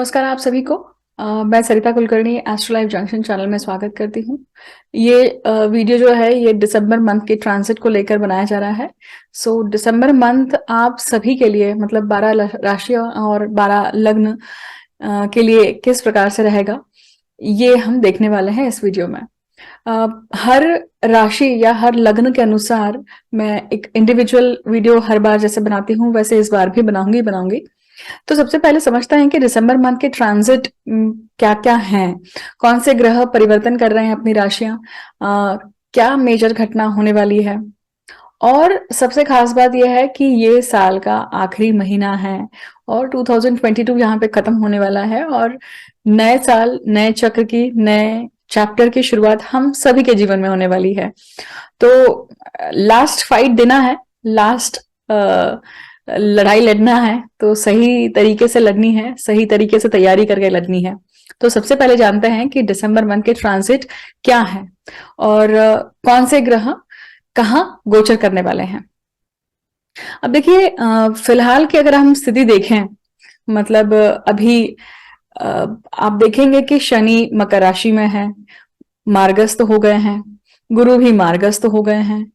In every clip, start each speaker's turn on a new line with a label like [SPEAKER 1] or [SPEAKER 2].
[SPEAKER 1] नमस्कार आप सभी को। मैं Sarita Kulkarni astro life junction channel में स्वागत करती हूँ। ये वीडियो जो है ये दिसंबर मंथ के ट्रांजिट को लेकर बनाया जा रहा है। दिसंबर मंथ आप सभी के लिए मतलब 12 राशियां और 12 लग्न के लिए किस प्रकार से रहेगा ये हम देखने वाले हैं इस वीडियो में। हर राशि या हर लग्न के अनुसार मैं एक इंडिविजुअल वीडियो हर बार जैसे बनाती हूँ वैसे इस बार भी बनाऊंगी। तो सबसे पहले समझते हैं कि दिसंबर मंथ के ट्रांजिट क्या क्या हैं, कौन से ग्रह परिवर्तन कर रहे हैं अपनी राशियां, क्या मेजर घटना होने वाली है। और सबसे खास बात यह है कि ये साल का आखिरी महीना है और 2022 यहाँ पे खत्म होने वाला है और नए साल नए चक्र की नए चैप्टर की शुरुआत हम सभी के जीवन में होने वाली है। तो लास्ट फाइट देना है, लास्ट लड़ाई लड़ना है तो सही तरीके से लड़नी है, सही तरीके से तैयारी करके लड़नी है। तो सबसे पहले जानते हैं कि दिसंबर मंथ के ट्रांजिट क्या है और कौन से ग्रह कहाँ गोचर करने वाले हैं। अब देखिए, फिलहाल की अगर हम स्थिति देखें मतलब अभी आप देखेंगे कि शनि मकर राशि में है, मार्गस्थ हो गए हैं, गुरु भी मार्गस्थ हो गए हैं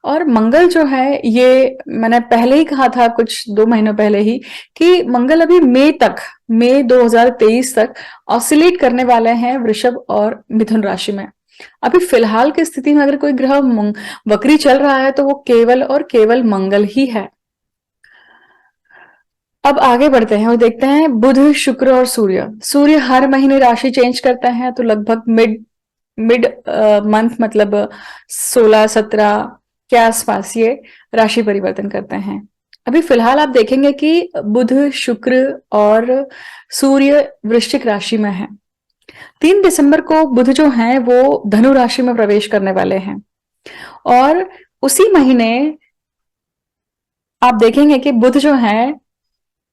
[SPEAKER 1] और मंगल जो है ये मैंने पहले ही कहा था कुछ 2 महीनों पहले ही कि मंगल अभी मई 2023 तक ऑसिलेट करने वाले हैं वृषभ और मिथुन राशि में। अभी फिलहाल की स्थिति में अगर कोई ग्रह वक्री चल रहा है तो वो केवल और केवल मंगल ही है। अब आगे बढ़ते हैं और देखते हैं बुध शुक्र और सूर्य। सूर्य हर महीने राशि चेंज करते हैं तो लगभग मिड मिड मंथ मतलब 16-17 के आसपास ये राशि परिवर्तन करते हैं। अभी फिलहाल आप देखेंगे कि बुध शुक्र और सूर्य वृश्चिक राशि में है। 3 दिसंबर को बुध जो है वो धनु राशि में प्रवेश करने वाले हैं और उसी महीने आप देखेंगे कि बुध जो है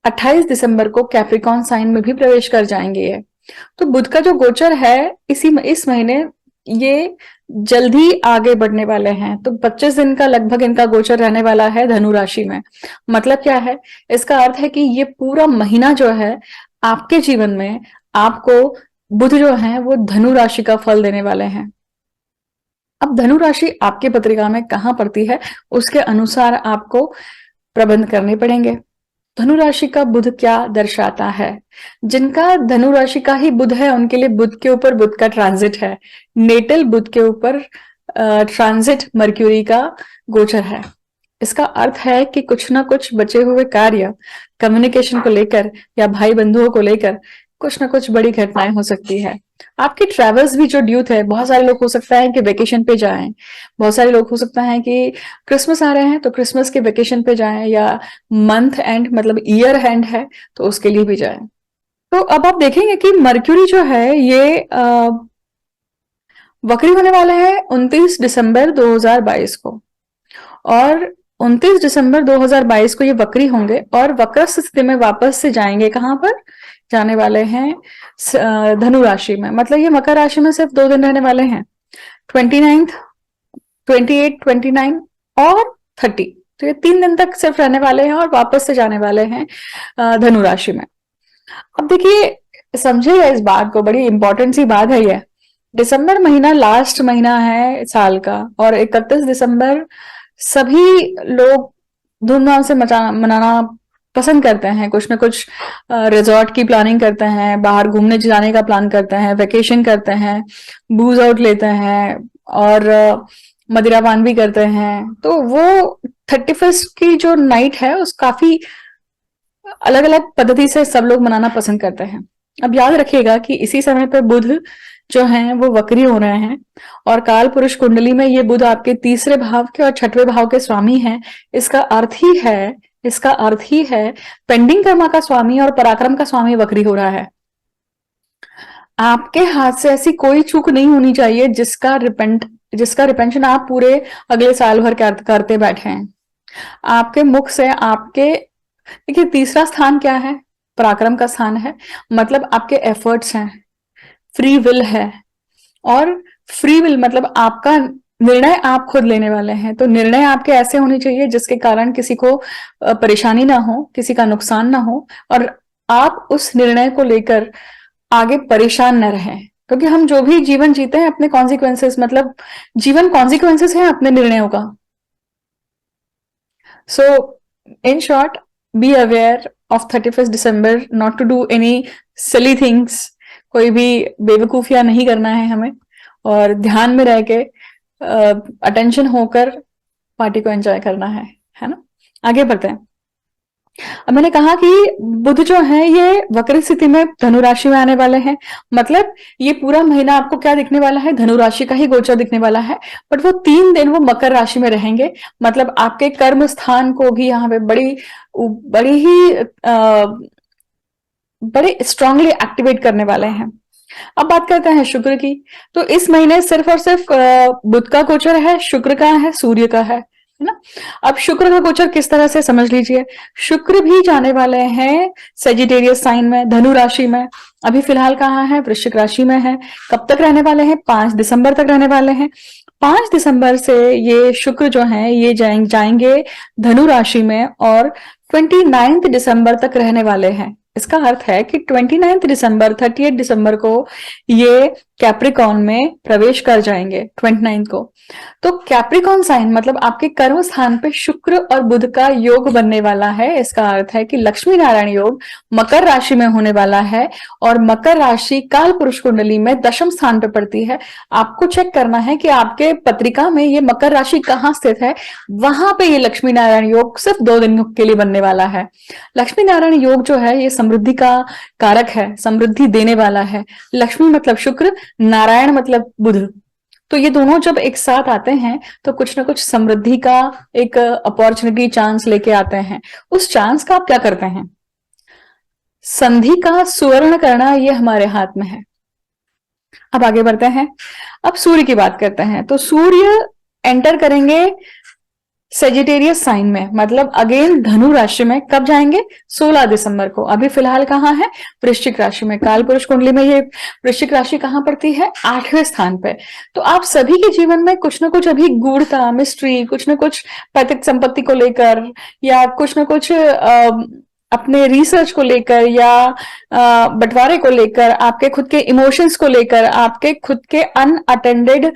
[SPEAKER 1] 28 दिसंबर को कैप्रिकॉन साइन में भी प्रवेश कर जाएंगे ये। तो बुध का जो गोचर है इस महीने ये जल्दी आगे बढ़ने वाले हैं। तो 25 दिन का लगभग इनका गोचर रहने वाला है धनु राशि में। मतलब क्या है, इसका अर्थ है कि ये पूरा महीना जो है आपके जीवन में आपको बुध जो है वो धनु राशि का फल देने वाले हैं। अब धनु राशि आपके पत्रिका में कहाँ पड़ती है उसके अनुसार आपको प्रबंध करने पड़ेंगे। धनु राशि का बुध क्या दर्शाता है? जिनका धनु राशि का ही बुध है उनके लिए बुध के ऊपर बुध का ट्रांजिट है, नेटल बुध के ऊपर ट्रांजिट मर्क्यूरी का गोचर है। इसका अर्थ है कि कुछ ना कुछ बचे हुए कार्य कम्युनिकेशन को लेकर या भाई बंधुओं को लेकर कुछ ना कुछ बड़ी घटनाएं हो सकती है। आपकी ट्रेवल्स भी जो ड्यू थे, बहुत सारे लोग हो सकता है कि वेकेशन पे जाएं, बहुत सारे लोग हो सकता है कि क्रिसमस आ रहे हैं तो क्रिसमस के वेकेशन पे जाएं या मंथ एंड मतलब ईयर एंड है तो उसके लिए भी जाएं। तो अब आप देखेंगे कि मर्क्यूरी जो है ये वक्री होने वाला है 29 दिसंबर 2022 को और 29 दिसंबर 2022 को ये वक्री होंगे और वक्रस्थ स्थिति में वापस से जाएंगे। कहां पर जाने वाले हैं? धनु राशि में। मतलब ये मकर राशि में सिर्फ 2 दिन रहने वाले हैं, 29, 28, 29 और 30। तो ये 3 दिन तक सिर्फ रहने वाले हैं और वापस से जाने वाले हैं धनु राशि में। अब देखिए, समझिएगा इस बात को, बड़ी इंपॉर्टेंट सी बात है ये। दिसंबर महीना लास्ट महीना है साल का और 31 दिसंबर सभी लोग धूमधाम से मनाना पसंद करते हैं। कुछ ना कुछ रिजॉर्ट की प्लानिंग करते हैं, बाहर घूमने जाने का प्लान करते हैं, वेकेशन करते हैं, बूज आउट लेते हैं और मदिरापान भी करते हैं। तो वो 31 की जो नाइट है उस काफी अलग अलग पद्धति से सब लोग मनाना पसंद करते हैं। अब याद रखिएगा कि इसी समय पर बुध जो हैं वो वक्री हो रहे हैं और काल पुरुष कुंडली में ये बुध आपके 3रे भाव के और 6वें भाव के स्वामी हैं। इसका अर्थ ही है पेंडिंग कर्मा का स्वामी और पराक्रम का स्वामी वक्री हो रहा है। आपके हाथ से ऐसी कोई चूक नहीं होनी चाहिए जिसका रिपेंशन आप पूरे अगले साल भर करते बैठे हैं। आपके मुख से आपके देखिए 3रा स्थान क्या है? पराक्रम का स्थान है। मतलब आपके एफर्ट्स हैं, फ्री विल है और फ्री विल मतलब आपका निर्णय आप खुद लेने वाले हैं। तो निर्णय आपके ऐसे होने चाहिए जिसके कारण किसी को परेशानी ना हो, किसी का नुकसान ना हो और आप उस निर्णय को लेकर आगे परेशान न रहें, क्योंकि हम जो भी जीवन जीते हैं अपने कॉन्सिक्वेंसेस, मतलब जीवन कॉन्सिक्वेंसेस है अपने निर्णयों का। So in short, be aware of 31st December, not to do any silly things. कोई भी बेवकूफियां नहीं करना है हमें, और ध्यान में रह के अटेंशन होकर पार्टी को एंजॉय करना है ना। आगे बढ़ते हैं। अब मैंने कहा कि बुध जो है ये वक्र स्थिति में धनु राशि में आने वाले हैं, मतलब ये पूरा महीना आपको क्या दिखने वाला है, धनु राशि का ही गोचर दिखने वाला है। बट वो 3 दिन वो मकर राशि में रहेंगे, मतलब आपके कर्म स्थान को भी यहाँ पे बड़ी ही बड़े स्ट्रांगली एक्टिवेट करने वाले हैं। अब बात करते हैं शुक्र की। तो इस महीने सिर्फ और सिर्फ बुध का गोचर है, शुक्र का है, सूर्य का है ना। अब शुक्र का गोचर किस तरह से समझ लीजिए। शुक्र भी जाने वाले हैं सेजिटेरियस साइन में, धनु राशि में। अभी फिलहाल कहाँ है, वृश्चिक राशि में है। कब तक रहने वाले हैं, 5 दिसंबर तक रहने वाले हैं। 5 दिसंबर से ये शुक्र जो है ये जाएंगे धनु राशि में, और 29 दिसंबर तक रहने वाले हैं। इसका अर्थ है कि 29 दिसंबर 30 दिसंबर को ये कैप्रिकॉन में प्रवेश कर जाएंगे 29 को। तो कैप्रिकॉन साइन मतलब आपके कर्म स्थान पे शुक्र और बुध का योग बनने वाला है। इसका अर्थ है कि लक्ष्मी नारायण योग मकर राशि में होने वाला है, और मकर राशि काल पुरुष कुंडली में दशम स्थान पे पड़ती है। आपको चेक करना है कि आपके पत्रिका में ये मकर राशि कहाँ स्थित है, वहां पे ये लक्ष्मी नारायण योग सिर्फ 2 दिन के लिए बनने वाला है। लक्ष्मी नारायण योग जो है ये समृद्धि का कारक है, समृद्धि देने वाला है। लक्ष्मी मतलब शुक्र, नारायण मतलब बुध, तो ये दोनों जब एक साथ आते हैं तो कुछ ना कुछ समृद्धि का एक अपॉर्चुनिटी, चांस लेके आते हैं। उस चांस का आप क्या करते हैं, संधि का सुवर्ण करना ये हमारे हाथ में है। अब आगे बढ़ते हैं। अब सूर्य की बात करते हैं। तो सूर्य एंटर करेंगे सेजिटेरियस साइन में, मतलब अगेन धनु राशि में। कब जाएंगे, 16 दिसंबर को। अभी फिलहाल कहाँ है, वृश्चिक राशि में। काल पुरुष कुंडली में ये वृश्चिक राशि कहाँ पड़ती है, 8वें स्थान पे। तो आप सभी के जीवन में कुछ ना कुछ अभी गूढ़ता, मिस्ट्री, कुछ ना कुछ पैतृक संपत्ति को लेकर, या कुछ ना कुछ अपने रिसर्च को लेकर, या बंटवारे को लेकर, आपके खुद के इमोशंस को लेकर, आपके खुद के अनअटेंडेड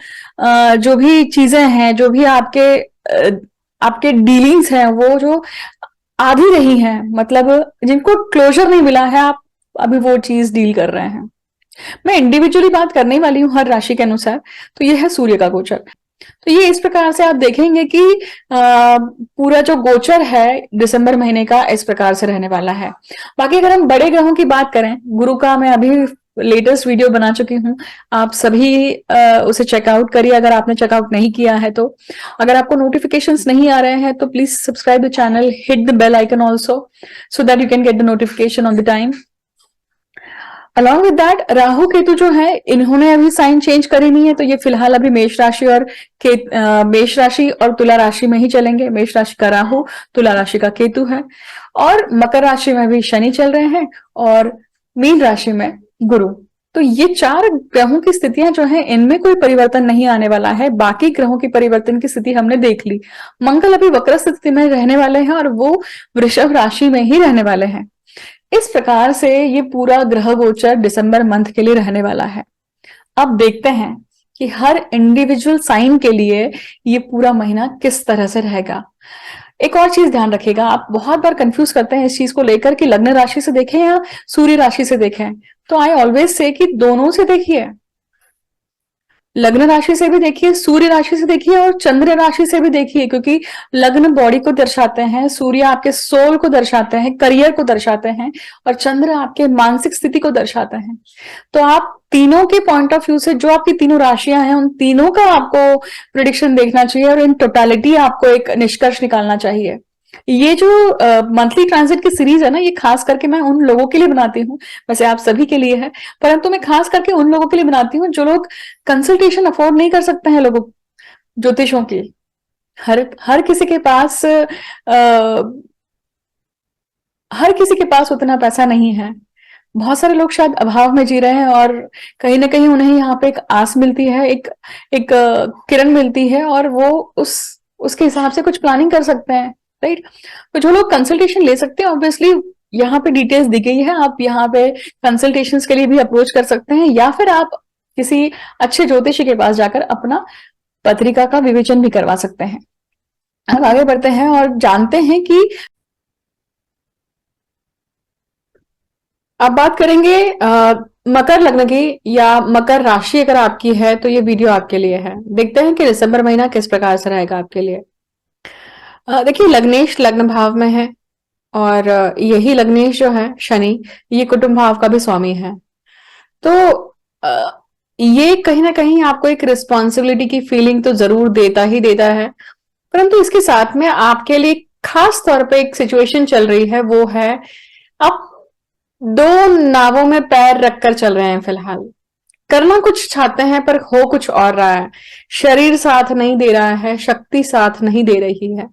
[SPEAKER 1] जो भी चीजें हैं, जो भी आपके डीलिंग्स हैं, वो जो आधी रही हैं, मतलब जिनको क्लोजर नहीं मिला है, आप अभी वो चीज डील कर रहे हैं। मैं इंडिविजुअली बात करने वाली हूँ हर राशि के अनुसार। तो ये है सूर्य का गोचर। तो ये इस प्रकार से आप देखेंगे कि पूरा जो गोचर है दिसंबर महीने का इस प्रकार से रहने वाला है। बाकी अगर हम बड़े ग्रहों की बात करें, गुरु का मैं अभी लेटेस्ट वीडियो बना चुकी हूँ, आप सभी उसे चेकआउट करिए अगर आपने चेकआउट नहीं किया है तो। अगर आपको नोटिफिकेशंस नहीं आ रहे हैं तो please subscribe the channel, hit the bell icon also, so that you can get the notification on the time. Along with that, Rahu Ketu जो है इन्होंने अभी साइन चेंज करी नहीं है, तो ये फिलहाल अभी मेष राशि और तुला राशि में ही चलेंगे। मेष राशि का राहु, तुला राशि का केतु है, और मकर राशि में भी शनि चल रहे हैं, और मीन राशि में गुरु। तो ये 4 ग्रहों की स्थितियां जो है इनमें कोई परिवर्तन नहीं आने वाला है। बाकी ग्रहों की परिवर्तन की स्थिति हमने देख ली। मंगल अभी वक्र स्थिति में रहने वाले हैं, और वो वृषभ राशि में ही रहने वाले हैं। इस प्रकार से ये पूरा ग्रह गोचर दिसंबर मंथ के लिए रहने वाला है। अब देखते हैं कि हर इंडिविजुअल साइन के लिए ये पूरा महीना किस तरह से रहेगा। एक और चीज ध्यान रखिएगा, आप बहुत बार कंफ्यूज करते हैं इस चीज को लेकर कि लग्न राशि से देखें या सूर्य राशि से देखें। तो आई ऑलवेज से कि दोनों से देखिए, लग्न राशि से भी देखिए, सूर्य राशि से देखिए, और चंद्र राशि से भी देखिए, क्योंकि लग्न बॉडी को दर्शाते हैं, सूर्य आपके सोल को दर्शाते हैं, करियर को दर्शाते हैं, और चंद्र आपके मानसिक स्थिति को दर्शाते हैं। तो आप तीनों के पॉइंट ऑफ व्यू से जो आपकी तीनों राशियां हैं उन तीनों का आपको प्रिडिक्शन देखना चाहिए, और इन टोटालिटी आपको एक निष्कर्ष निकालना चाहिए। ये जो मंथली ट्रांजिट की सीरीज है ना, ये खास करके मैं उन लोगों के लिए बनाती हूँ, वैसे आप सभी के लिए है, परंतु मैं खास करके उन लोगों के लिए बनाती हूँ जो लोग कंसल्टेशन अफोर्ड नहीं कर सकते हैं, लोगों ज्योतिषों की। हर किसी के पास हर किसी के पास उतना पैसा नहीं है। बहुत सारे लोग शायद अभाव में जी रहे हैं, और कहीं ना कहीं उन्हें यहाँ पे एक आस मिलती है, एक किरण मिलती है, और वो उसके हिसाब से कुछ प्लानिंग कर सकते हैं, राइट। तो जो लोग कंसल्टेशन ले सकते हैं, ऑब्वियसली यहाँ पे डिटेल्स दी गई है, आप यहाँ पे कंसल्टेशंस के लिए भी अप्रोच कर सकते हैं, या फिर आप किसी अच्छे ज्योतिषी के पास जाकर अपना पत्रिका का विवेचन भी करवा सकते हैं। अब आगे बढ़ते हैं और जानते हैं कि अब बात करेंगे मकर लग्न की या मकर राशि अगर आपकी है तो ये वीडियो आपके लिए है। देखते हैं कि दिसंबर महीना किस प्रकार से रहेगा आपके लिए। देखिए, लग्नेश लग्न भाव में है और यही लग्नेश जो है शनि, ये कुटुंब भाव का भी स्वामी है। तो ये कहीं ना कहीं आपको एक रिस्पॉन्सिबिलिटी की फीलिंग तो जरूर देता ही देता है, परंतु इसके साथ में आपके लिए खास तौर पे एक सिचुएशन चल रही है, वो है आप दो नावों में पैर रखकर चल रहे हैं। फिलहाल करना कुछ चाहते हैं पर हो कुछ और रहा है। शरीर साथ नहीं दे रहा है, शक्ति साथ नहीं दे रही है,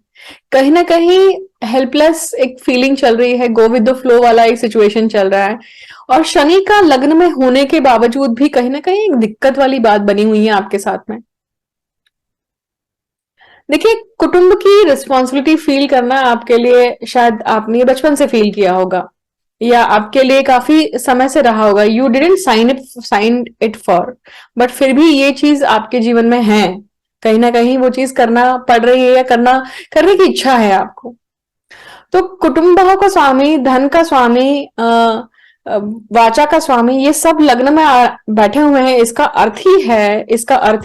[SPEAKER 1] कहीं ना कहीं हेल्पलेस एक फीलिंग चल रही है, गो विद द फ्लो वाला एक सिचुएशन चल रहा है। और शनि का लग्न में होने के बावजूद भी कहीं ना कहीं एक दिक्कत वाली बात बनी हुई है आपके साथ में। देखिए, कुटुंब की रिस्पॉन्सिबिलिटी फील करना आपके लिए शायद आपने बचपन से फील किया होगा, या आपके लिए काफी समय से रहा होगा। You didn't sign it for, but फिर भी ये चीज आपके जीवन में है, कहीं ना कहीं वो चीज करना पड़ रही है या करने की इच्छा है आपको। तो कुटुंब का स्वामी, धन का स्वामी, वाचा का स्वामी, ये सब लग्न में बैठे हुए हैं। इसका अर्थ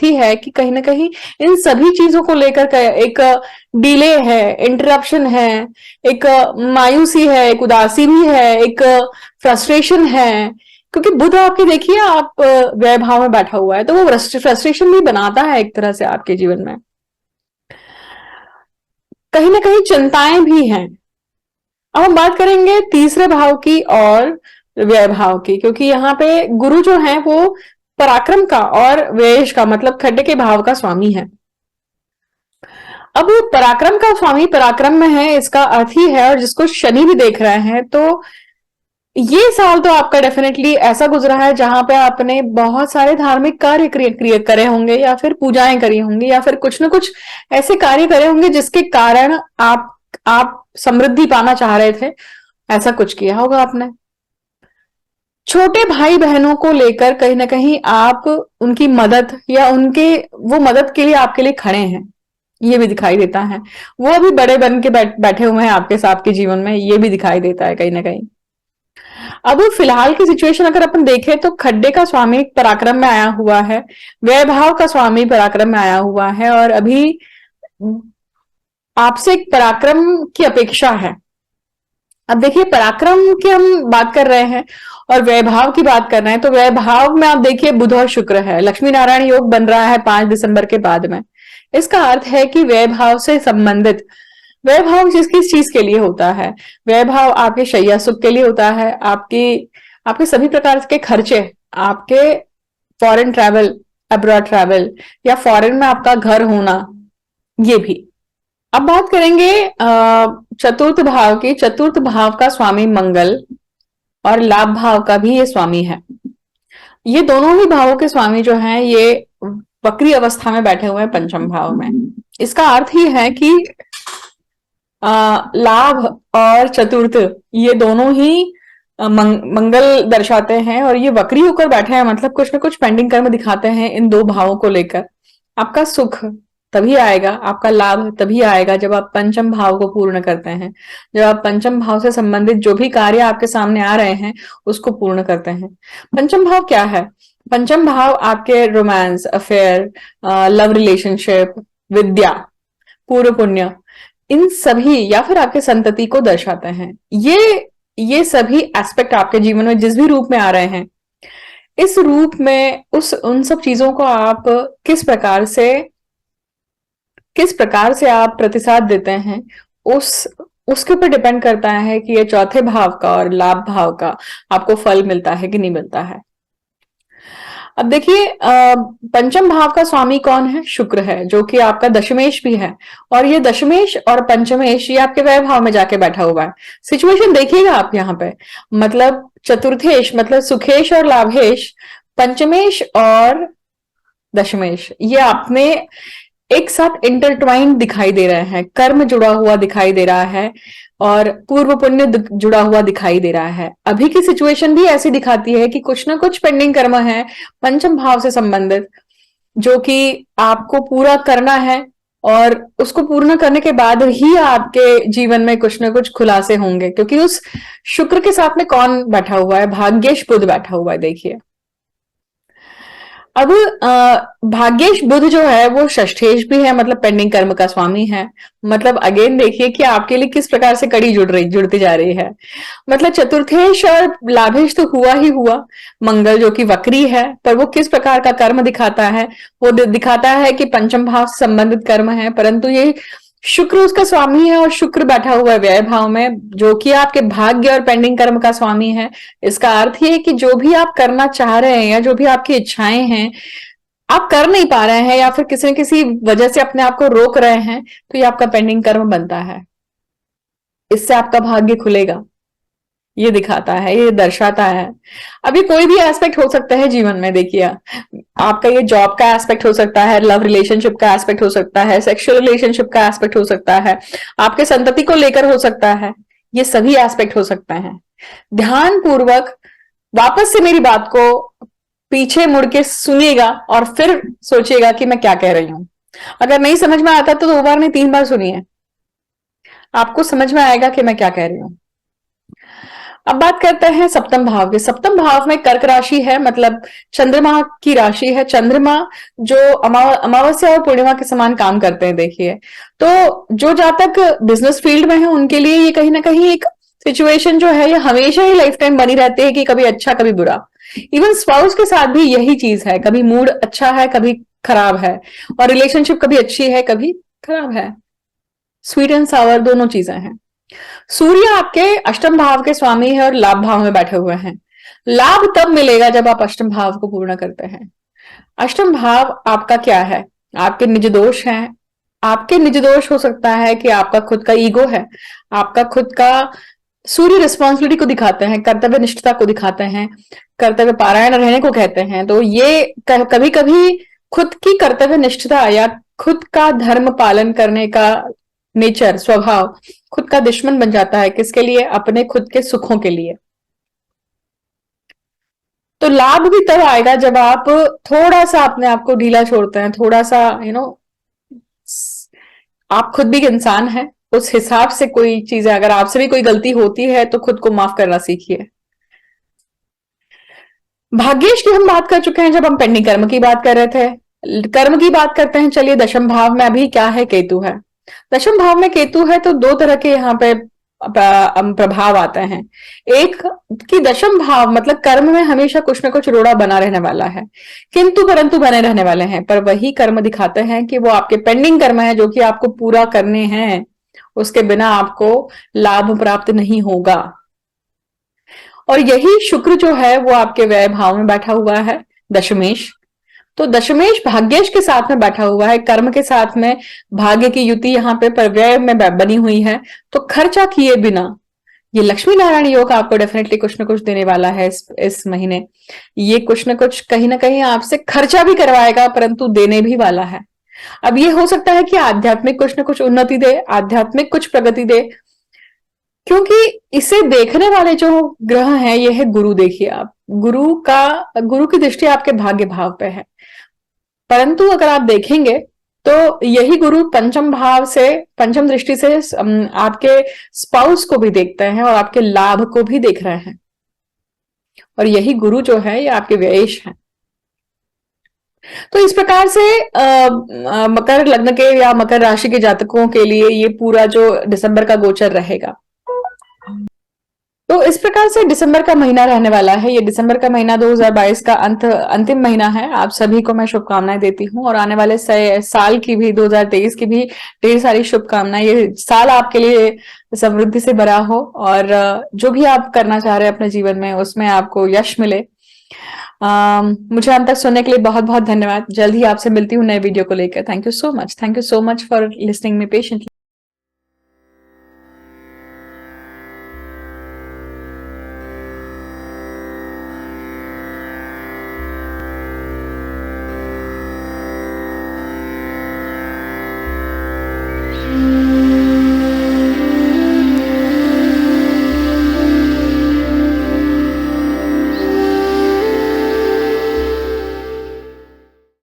[SPEAKER 1] ही है कि कहीं ना कहीं इन सभी चीजों को लेकर एक डिले है, इंटरप्शन है, एक मायूसी है, एक उदासी भी है, एक फ्रस्ट्रेशन है। क्योंकि बुध आपकी देखिए आप व्यय भाव में बैठा हुआ है, तो वो फ्रस्ट्रेशन भी बनाता है एक तरह से आपके जीवन में। कहीं ना कहीं चिंताएं भी हैं। अब हम बात करेंगे तीसरे भाव की और व्यय भाव की, क्योंकि यहाँ पे गुरु जो है वो पराक्रम का और व्ययेश का मतलब खड्डे के भाव का स्वामी है। अब पराक्रम का स्वामी पराक्रम में है, इसका अर्थ ही है, और जिसको शनि भी देख रहे हैं, तो ये साल तो आपका डेफिनेटली ऐसा गुजरा है जहां पे आपने बहुत सारे धार्मिक कार्य करे होंगे, या फिर पूजाएं करी होंगी, या फिर कुछ ना कुछ ऐसे कार्य करे होंगे जिसके कारण आप समृद्धि पाना चाह रहे थे, ऐसा कुछ किया होगा आपने। छोटे भाई बहनों को लेकर कहीं ना कहीं आप उनकी मदद या उनके वो मदद के लिए आपके लिए खड़े हैं, ये भी दिखाई देता है। वो अभी बड़े बन के बैठे हुए हैं आपके साथ के जीवन में, ये भी दिखाई देता है कहीं ना कहीं। अब फिलहाल की सिचुएशन अगर अपन देखें तो खड्डे का स्वामी पराक्रम में आया हुआ है, वैभाव का स्वामी पराक्रम में आया हुआ है, और अभी आपसे एक पराक्रम की अपेक्षा है। अब देखिए, पराक्रम की हम बात कर रहे हैं और वैभाव की बात कर रहे हैं, तो वैभाव में आप देखिए बुध और शुक्र है, लक्ष्मी नारायण योग बन रहा है 5 दिसंबर के बाद में। इसका अर्थ है कि वैभाव से संबंधित, वैभाव किस चीज के लिए होता है? वैभाव आपके शैया सुख के लिए होता है, आपके सभी प्रकार के खर्चे, आपके फॉरेन ट्रैवल, अब्रॉड ट्रैवल, या फॉरेन में आपका घर होना, ये भी। अब बात करेंगे चतुर्थ भाव की। चतुर्थ भाव का स्वामी मंगल और लाभ भाव का भी ये स्वामी है। ये दोनों ही भावों के स्वामी जो हैं ये वक्री अवस्था में बैठे हुए हैं पंचम भाव में। इसका अर्थ ही है कि लाभ और चतुर्थ ये दोनों ही मंगल दर्शाते हैं, और ये वक्री होकर बैठे हैं, मतलब कुछ ना कुछ पेंडिंग कर्म दिखाते हैं इन दो भावों को लेकर। आपका सुख तभी आएगा, आपका लाभ तभी आएगा जब आप पंचम भाव को पूर्ण करते हैं, जब आप पंचम भाव से संबंधित जो भी कार्य आपके सामने आ रहे हैं उसको पूर्ण करते हैं। पंचम भाव क्या है? पंचम भाव आपके रोमांस, अफेयर, लव रिलेशनशिप, विद्या, पूर्व पुण्य, इन सभी, या फिर आपके संतति को दर्शाते हैं। ये सभी एस्पेक्ट आपके जीवन में जिस भी रूप में आ रहे हैं, इस रूप में उन सब चीजों को आप किस प्रकार से आप प्रतिसाद देते हैं, उसके ऊपर डिपेंड करता है कि ये चौथे भाव का और लाभ भाव का आपको फल मिलता है कि नहीं मिलता है। अब देखिए, पंचम भाव का स्वामी कौन है? शुक्र है, जो कि आपका दशमेश भी है, और ये दशमेश और पंचमेश ये आपके वह भाव में जाके बैठा हुआ है। सिचुएशन देखिएगा आप यहाँ पे, मतलब चतुर्थेश मतलब सुखेश और लाभेश, पंचमेश और दशमेश, ये आपने एक साथ इंटरट्वाइंड दिखाई दे रहे हैं, कर्म जुड़ा हुआ दिखाई दे रहा है और पूर्व पुण्य जुड़ा हुआ दिखाई दे रहा है। अभी की सिचुएशन भी ऐसी दिखाती है कि कुछ ना कुछ पेंडिंग कर्म है पंचम भाव से संबंधित, जो कि आपको पूरा करना है और उसको पूर्ण करने के बाद ही आपके जीवन में कुछ ना कुछ खुलासे होंगे, क्योंकि उस शुक्र के साथ में कौन बैठा हुआ है? भाग्येश बुध बैठा हुआ है। देखिए, अब भाग्येश बुध जो है वो षष्ठेश भी है, मतलब पेंडिंग कर्म का स्वामी है। मतलब अगेन देखिए कि आपके लिए किस प्रकार से कड़ी जुड़ती जा रही है। मतलब चतुर्थेश और लाभेश तो हुआ ही हुआ, मंगल जो कि वक्री है, पर वो किस प्रकार का कर्म दिखाता है? वो दिखाता है कि पंचम भाव से संबंधित कर्म है, परंतु ये शुक्र उसका स्वामी है और शुक्र बैठा हुआ है व्यय भाव में, जो कि आपके भाग्य और पेंडिंग कर्म का स्वामी है। इसका अर्थ ये है कि जो भी आप करना चाह रहे हैं या जो भी आपकी इच्छाएं हैं, आप कर नहीं पा रहे हैं या फिर किसी न किसी वजह से अपने आप को रोक रहे हैं, तो ये आपका पेंडिंग कर्म बनता है। इससे आपका भाग्य खुलेगा, ये दिखाता है, ये दर्शाता है। अभी कोई भी एस्पेक्ट हो सकता है जीवन में। देखिए, आपका ये जॉब का एस्पेक्ट हो सकता है, लव रिलेशनशिप का एस्पेक्ट हो सकता है, सेक्सुअल रिलेशनशिप का एस्पेक्ट हो सकता है, आपके संतति को लेकर हो सकता है, ये सभी एस्पेक्ट हो सकते हैं। ध्यान पूर्वक वापस से मेरी बात को पीछे मुड़ के सुनिएगा और फिर सोचिएगा कि मैं क्या कह रही हूं। अगर नहीं समझ में आता तो 2 बार नहीं 3 बार सुनिए, आपको समझ में आएगा कि मैं क्या कह रही हूं। अब बात करते हैं सप्तम भाव की। सप्तम भाव में कर्क राशि है, मतलब चंद्रमा की राशि है। चंद्रमा जो अमावस्या और पूर्णिमा के समान काम करते हैं। देखिए, तो जो जातक बिजनेस फील्ड में है उनके लिए ये कहीं ना कहीं एक सिचुएशन जो है ये हमेशा ही लाइफ टाइम बनी रहती है कि कभी अच्छा कभी बुरा। इवन स्पाउस के साथ भी यही चीज है, कभी मूड अच्छा है कभी खराब है, और रिलेशनशिप कभी अच्छी है कभी खराब है। स्वीट एंड सावर दोनों चीजें हैं। सूर्य आपके अष्टम भाव के स्वामी है और लाभ भाव में बैठे हुए हैं। लाभ तब मिलेगा जब आप अष्टम भाव को पूर्ण करते हैं। अष्टम भाव आपका क्या है? आपके निज दोष हैं। आपके निज दोष हो सकता है कि आपका खुद का ईगो है, आपका खुद का सूर्य रिस्पॉन्सिबिलिटी को दिखाते हैं, कर्तव्य निष्ठता को दिखाते हैं, कर्तव्य पारायण रहने को कहते हैं। तो ये कभी कभी खुद की कर्तव्य निष्ठता या खुद का धर्म पालन करने का नेचर, स्वभाव खुद का दुश्मन बन जाता है। किसके लिए? अपने खुद के सुखों के लिए। तो लाभ भी तब आएगा जब आप थोड़ा सा अपने आप को ढीला छोड़ते हैं, थोड़ा सा आप खुद भी इंसान हैं, उस हिसाब से कोई चीजें, अगर आपसे भी कोई गलती होती है तो खुद को माफ करना सीखिए। भाग्येश की हम बात कर चुके हैं जब हम पेंडिंग कर्म की बात कर रहे थे। कर्म की बात करते हैं। चलिए, दशम भाव में अभी क्या है? केतु है। दशम भाव में केतु है तो 2 तरह के यहाँ पे प्रभाव आते हैं। एक कि दशम भाव मतलब कर्म में हमेशा कुछ ना कुछ रोड़ा बना रहने वाला है, किंतु परंतु बने रहने वाले हैं। पर वही कर्म दिखाते हैं कि वो आपके पेंडिंग कर्म है जो कि आपको पूरा करने हैं, उसके बिना आपको लाभ प्राप्त नहीं होगा। और यही शुक्र जो है वो आपके व्यय भाव में बैठा हुआ है, दशमेश। तो दशमेश भाग्येश के साथ में बैठा हुआ है, कर्म के साथ में भाग्य की युति यहाँ पे पर व्यय में बनी हुई है। तो खर्चा किए बिना ये लक्ष्मी नारायण योग आपको डेफिनेटली कुछ ना कुछ देने वाला है इस महीने। ये कुछ ना कुछ कहीं ना कहीं आपसे खर्चा भी करवाएगा, परंतु देने भी वाला है। अब ये हो सकता है कि आध्यात्मिक कुछ ना कुछ उन्नति दे, आध्यात्मिक कुछ प्रगति दे, क्योंकि इसे देखने वाले जो ग्रह हैं ये है गुरु। देखिए, आप गुरु की दृष्टि आपके भाग्य भाव पे है, परंतु अगर आप देखेंगे तो यही गुरु पंचम भाव से, पंचम दृष्टि से आपके स्पाउस को भी देखते हैं और आपके लाभ को भी देख रहे हैं। और यही गुरु जो है ये आपके व्ययेश है। तो इस प्रकार से मकर लग्न के या मकर राशि के जातकों के लिए ये पूरा जो दिसंबर का गोचर रहेगा। तो इस प्रकार से दिसंबर का महीना रहने वाला है। ये दिसंबर का महीना 2022 का अंतिम महीना है। आप सभी को मैं शुभकामनाएं देती हूँ और आने वाले साल की भी, 2023 की भी ढेर सारी शुभकामनाएं। ये साल आपके लिए समृद्धि से भरा हो और जो भी आप करना चाह रहे हैं अपने जीवन में उसमें आपको यश मिले। मुझे अंत तक सुनने के लिए बहुत बहुत धन्यवाद। जल्द ही आपसे मिलती हूँ नए वीडियो को लेकर। Thank you so much for listening me patiently.